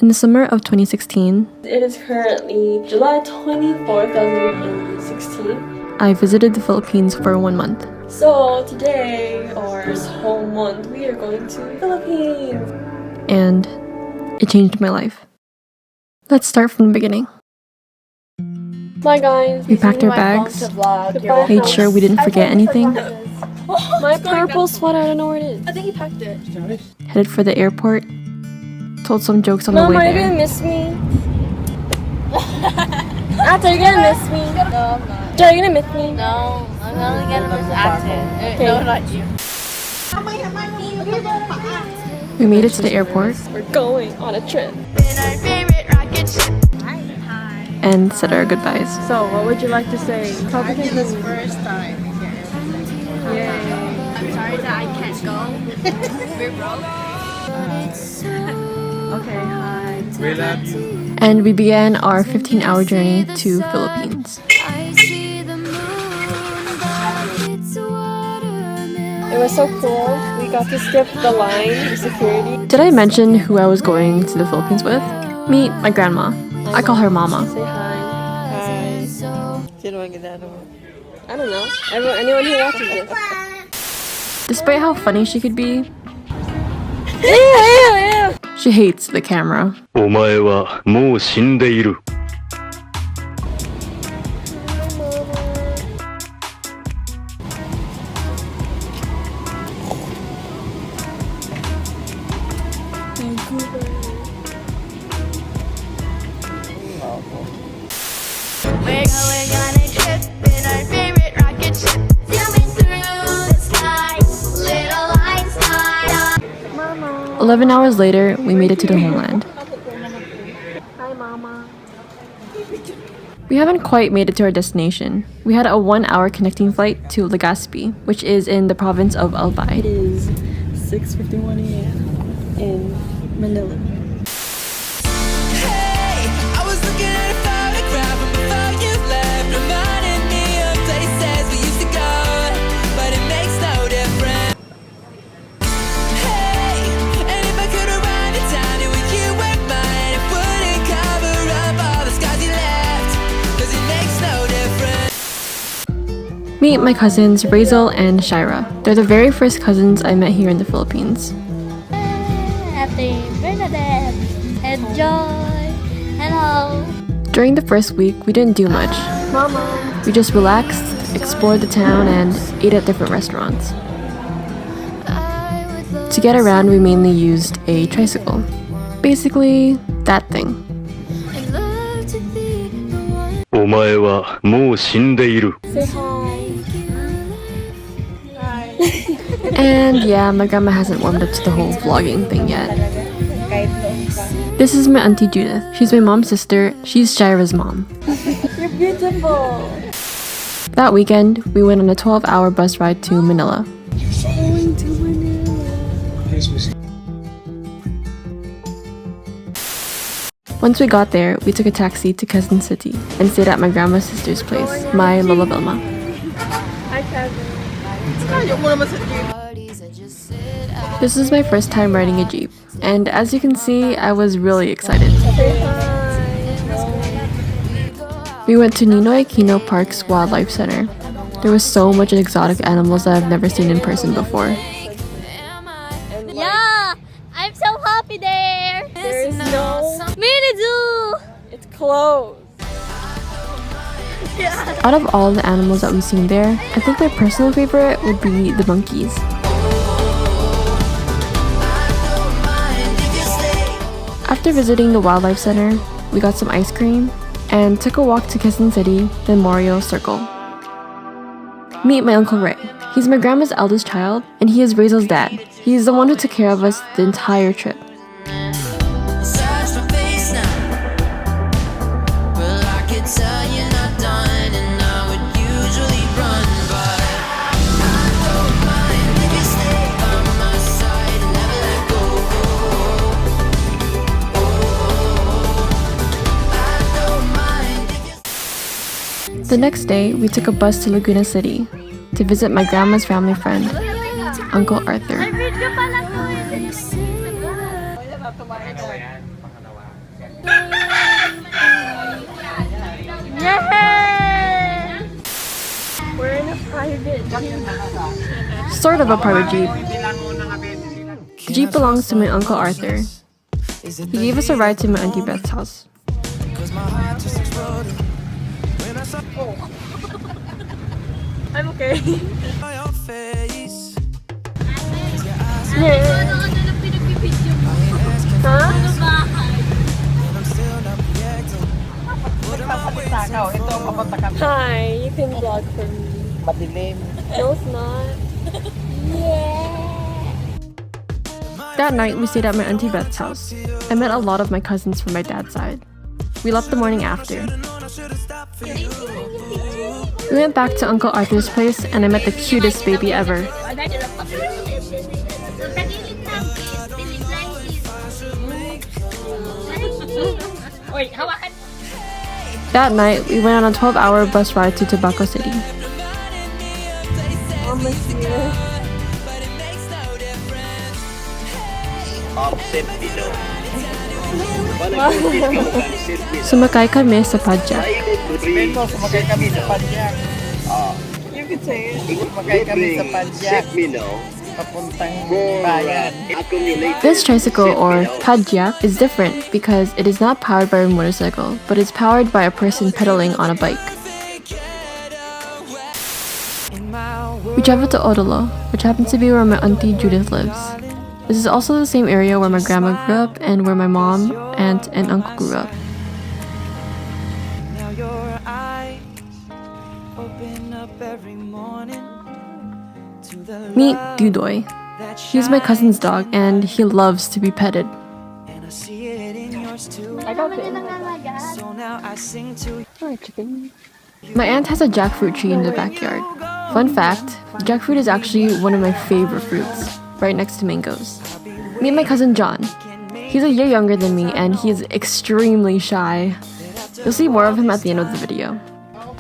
In the summer of 2016, it is currently July 24th, 2016. I visited the Philippines for 1 month. So today, or this whole month, we are going to the Philippines. And it changed my life. Let's start from the beginning. Bye guys. We packed our bags, made sure we didn't forget anything, My purple sweater, I don't know where it is. I think he packed it. headed for the airport, told some jokes on the Mom, way are you there. gonna miss me? Ate, are you gonna miss me? No, I'm not. Are you gonna miss me? No, I'm only gonna miss Ate. Okay. No, not you. We made it to the airport We're going on a trip. and said our goodbyes. So, what would you like to say? First time here. Yay. I'm sorry that I can't go. We're broke. Okay, hi. We love you. And we began our 15-hour journey to Philippines. It was so cool. We got to skip the line, the security. Did I mention who I was going to the Philippines with? Meet my grandma. I call her Mama. Say hi. Hi. I don't know. Anyone who watches this. Despite how funny she could be, Ew. she hates the camera. お前はもう死んでいる。We're going on a trip in our favorite rocket ship. Zooming through the sky. Little lights light up. 11 hours later, we made it to the homeland. Hi, Mama. We haven't quite made it to our destination. We had a 1-hour connecting flight to Legazpi, which is in the province of Albay. It is 6:51 a.m. in Manila. Meet my cousins Razel and Shira. They're the very first cousins I met here in the Philippines. Happy Bernadette. Enjoy. Hello. During the first week, we didn't do much. Mama. We just relaxed, explored the town, and ate at different restaurants. To get around, we mainly used a tricycle. Basically, that thing. お前はもう死んでいる。 Say hi. And yeah, my grandma hasn't warmed up to the whole vlogging thing yet. This is my auntie Judith. She's my mom's sister. She's Shira's mom. You're beautiful. That weekend, we went on a 12-hour bus ride to Manila. Going to Manila. Once we got there, we took a taxi to Quezon City and stayed at my grandma's sister's place, my Lola Vilma. Hi, Kevin. This was my first time riding a Jeep, and as you can see, I was really excited. Say hi. We went to Ninoy Aquino Park's Wildlife Center. There was so much exotic animals that I've never seen in person before. Yeah, I'm so happy there. There's no... Mini zoo. It's closed. Out of all the animals that we've seen there, I think my personal favorite would be the monkeys. After visiting the Wildlife Center, we got some ice cream and took a walk to Quezon City, then Memorial Circle. Meet my Uncle Ray. He's my grandma's eldest child, and he is Razel's dad. He's the one who took care of us the entire trip. The next day, we took a bus to Laguna City to visit my grandma's family friend, Uncle Arthur. Yay! We're in a private jeep. Sort of a private jeep. The jeep belongs to my Uncle Arthur. He gave us a ride to my Auntie Beth's house. I'm okay. Hi, you can vlog for me. Madilim. No, it's not. That night, we stayed at my Auntie Beth's house. I met a lot of my cousins from my dad's side. We left the morning after. We went back to Uncle Arthur's place and I met the cutest baby ever. That night, we went on a 12-hour bus ride to Tabaco City. Sumakay kami sa padjak. Sumakay kami sa padjak. You can say it. Sumakay kami sa padjak. Papuntang bayan. This tricycle, or padjak, is different because it is not powered by a motorcycle, but is powered by a person pedaling on a bike. We traveled to Odolo, which happens to be where my Auntie Judith lives. This is also the same area where my grandma grew up and where my mom, aunt, and uncle grew up. Now your eyes open up every morning to the Meet love Dudoy. that He's my cousin's dog and he loves to be petted. and I see it in yours too. I got it. So now I sing to Sorry, chicken. My aunt has a jackfruit tree in the backyard. Fun fact, jackfruit is actually one of my favorite fruits, right next to mangoes. Meet my cousin John. He's a year younger than me and he is extremely shy. You'll see more of him at the end of the video.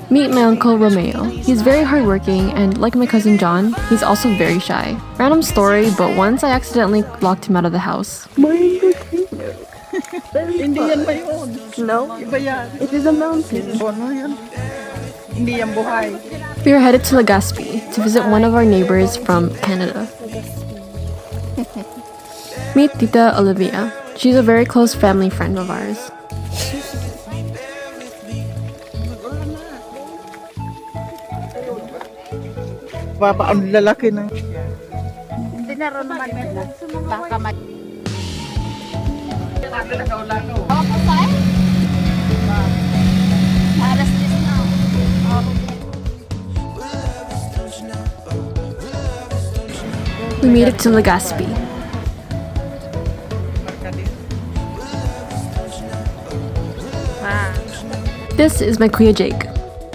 Meet my uncle Romeo. He's very hardworking and like my cousin John, he's also very shy. Random story, but once I accidentally locked him out of the house. Hindi yan ba yun? No, Iba yan. it is a mountain. Bono yan. Hindi yan buhay. We are headed to Legazpi to visit one of our neighbors from Canada. Meet Tita Olivia. She's a very close family friend of ours. Papa, ang lalaki na. We made it to Legazpi. This is my Kuya Jake.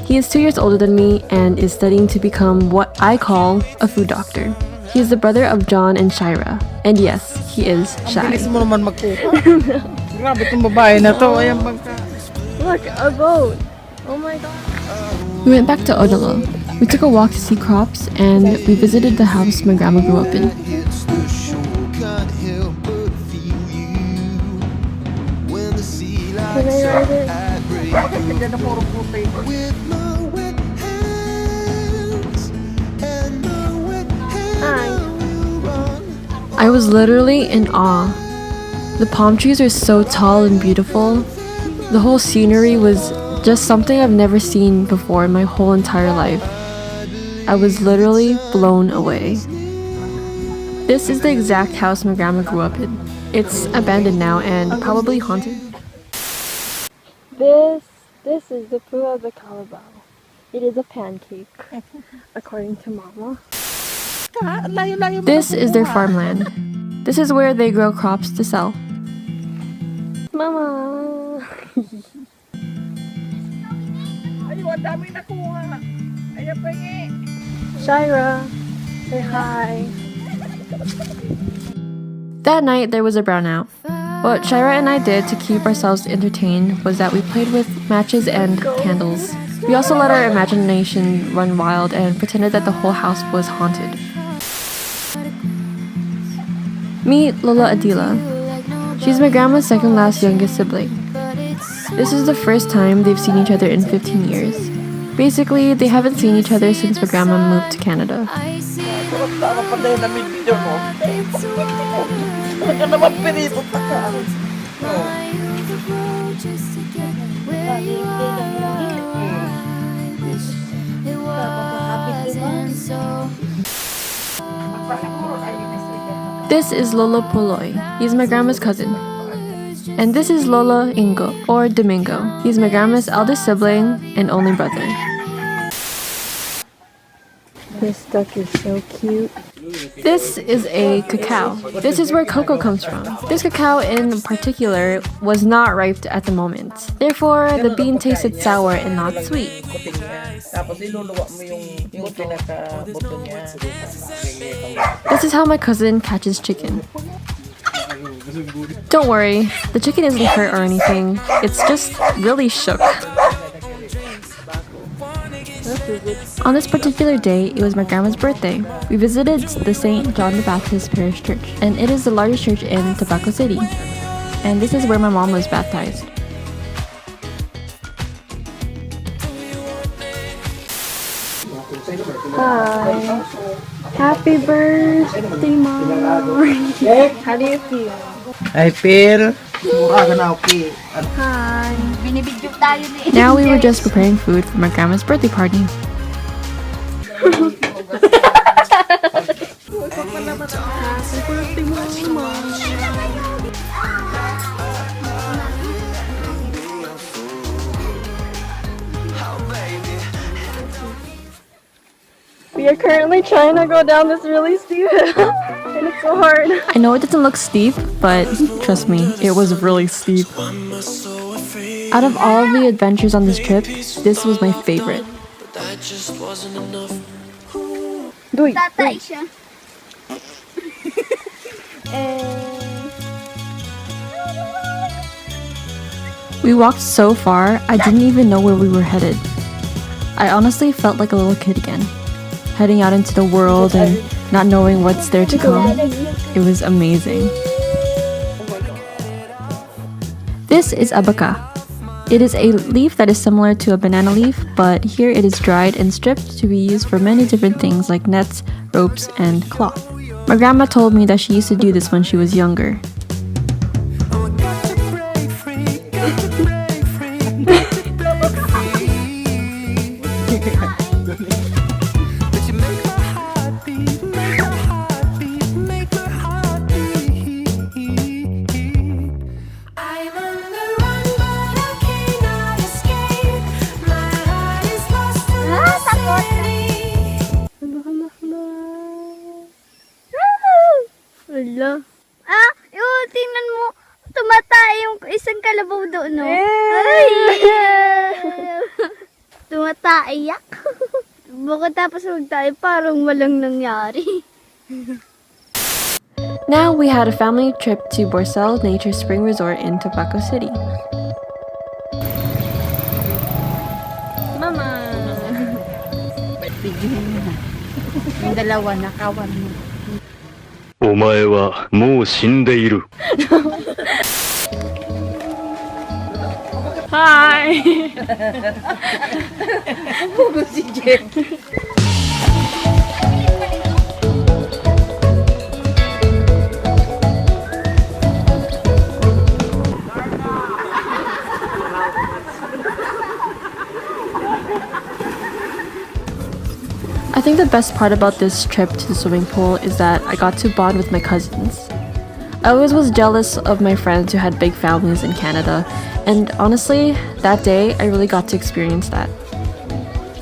He is 2 years older than me and is studying to become what I call a food doctor. He is the brother of John and Shira. And yes, he is shy. Bilis mo naman magkuha. Grabe itong babae na to. Ayan bangka. Look, a boat. Oh my god. We went back to Odolo. We took a walk to see crops and we visited the house my grandma grew up in. Can I ride it? Bakit na puro puti? Hi. I was literally in awe. The palm trees are so tall and beautiful. The whole scenery was just something I've never seen before in my whole entire life. I was literally blown away. This is the exact house my grandma grew up in. It's abandoned now and probably haunted. This is the poo of the Calabao. It is a pancake, according to Mama. This is their farmland. This is where they grow crops to sell. Mama! Ay, ang dami nakuha. Ayan pa Shira, say hi. That night there was a brownout. What Shira and I did to keep ourselves entertained was that we played with matches and candles. We also let our imagination run wild and pretended that the whole house was haunted. Meet Lola Adila. She's my grandma's second last youngest sibling. This is the first time they've seen each other in 15 years. Basically, they haven't seen each other since my grandma moved to Canada. Tama pa dahil namin video mo. Baka naman pinipot na ka. This is Lolo Poloy. He's my grandma's cousin. And this is Lola Ingo, or Domingo. He's my grandma's eldest sibling and only brother. This duck is so cute. This is a cacao. This is where cocoa comes from. This cacao in particular was not ripe at the moment. Therefore, the bean tasted sour and not sweet. Tapos iluluwa mo yung pinaka-buto niya. This is how my cousin catches chicken. Don't worry, the chicken isn't hurt or anything. It's just really shook. On this particular day, it was my grandma's birthday. We visited the St. John the Baptist Parish Church, and it is the largest church in Tabaco City. And this is where my mom was baptized. Hi. Happy birthday, Mom. How do you feel? I feel mura na okay. Hi. Binibidyo tayo ni. Now we were just preparing food for my grandma's birthday party. We are currently trying to go down this really steep hill, and it's so hard. I know it doesn't look steep, but trust me, it was really steep. Out of all of the adventures on this trip, this was my favorite. Tatay siya. We walked so far, I didn't even know where we were headed. I honestly felt like a little kid again, heading out into the world and not knowing what's there to come. It was amazing. This is abaca. It is a leaf that is similar to a banana leaf, but here it is dried and stripped to be used for many different things like nets, ropes, and cloth. My grandma told me that she used to do this when she was younger. Hello. Ah, yun, tingnan mo. Tumatay yung isang kalabaw doon, no? Ay! Tumataiyak. Baka tapos magtayo, parang walang nangyari. Now we had a family trip to Borcel Nature Spring Resort in Tabaco City. Mama. Yung dalawa nakawan mo. お前はもう死んでいる。 Hi. Si Jen. I think the best part about this trip to the swimming pool is that I got to bond with my cousins. I always was jealous of my friends who had big families in Canada, and honestly, that day I really got to experience that.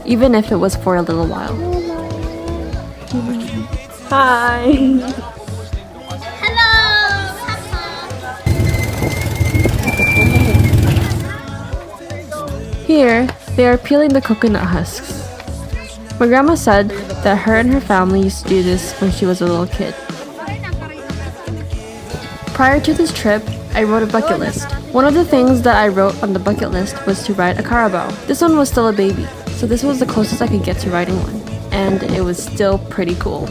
Even if it was for a little while. Hi. Hello! Here, they are peeling the coconut husks. My grandma said that her and her family used to do this when she was a little kid. Prior to this trip, I wrote a bucket list. One of the things that I wrote on the bucket list was to ride a carabao. This one was still a baby, so this was the closest I could get to riding one. And it was still pretty cool.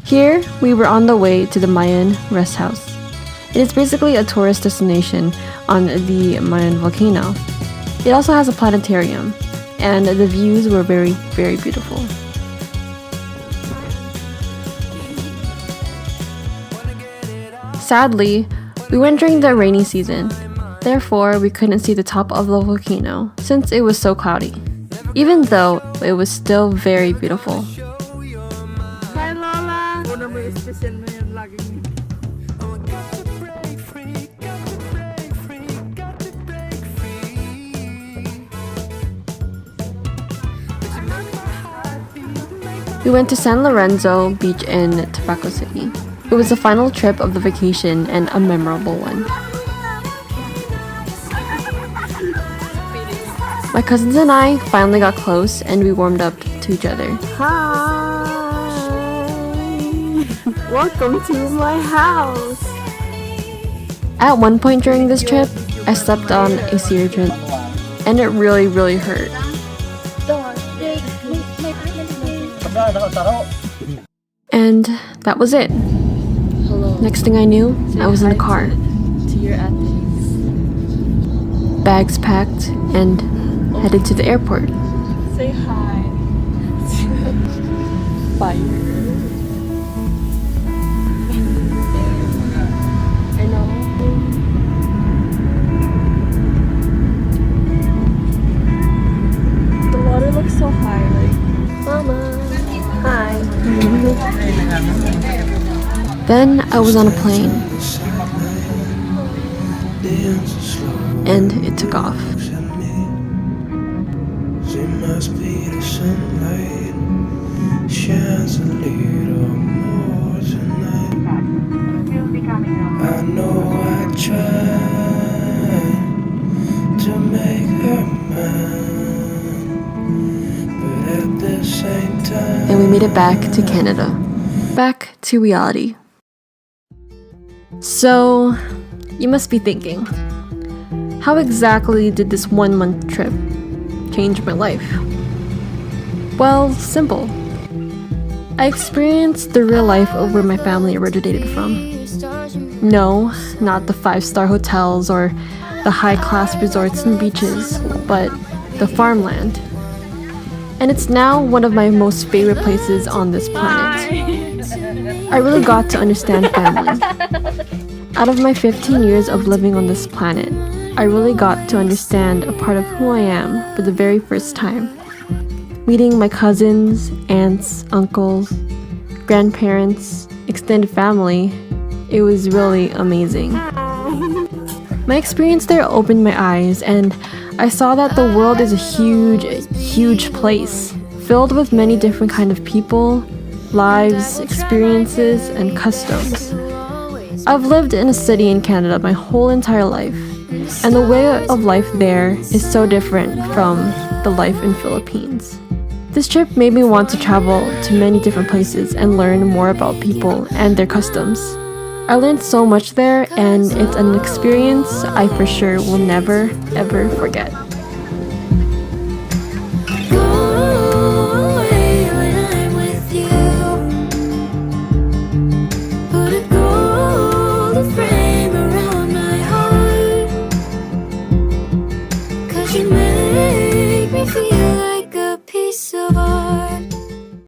Here, we were on the way to the Mayan rest house. It is basically a tourist destination on the Mayan volcano. It also has a planetarium, and the views were very, very beautiful. Sadly, we went during the rainy season. Therefore, we couldn't see the top of the volcano since it was so cloudy, even though it was still very beautiful. Hi, Lola! Una mo special na yan laging. We went to San Lorenzo Beach in Tabaco City. It was the final trip of the vacation and a memorable one. My cousins and I finally got close and we warmed up to each other. Hi! Welcome to my house! At one point during this trip, I stepped on a sea urchin and it really hurt. And that was it. Next thing I knew, I was in the car. To your ethics. Bags packed and headed to the airport. Say hi. Fire. I know. The water looks so high, like, Mama. Hi. Then I was on a plane. And it took off. She must be the sunlight, shines a little more tonight. I know I tried to make her mine, but at the same time. And we made it back to Canada. Back to reality. So, you must be thinking, how exactly did this 1 month trip change my life? Well, simple. I experienced the real life of where my family originated from. No, not the 5-star hotels or the high-class resorts and beaches, but the farmland. And it's now one of my most favorite places on this planet. I really got to understand family. Out of my 15 years of living on this planet, I really got to understand a part of who I am for the very first time. Meeting my cousins, aunts, uncles, grandparents, extended family, it was really amazing. My experience there opened my eyes and I saw that the world is a huge place, filled with many different kind of people, lives, experiences, and customs. I've lived in a city in Canada my whole entire life, and the way of life there is so different from the life in Philippines. This trip made me want to travel to many different places and learn more about people and their customs. I learned so much there, and it's an experience I for sure will never, ever forget.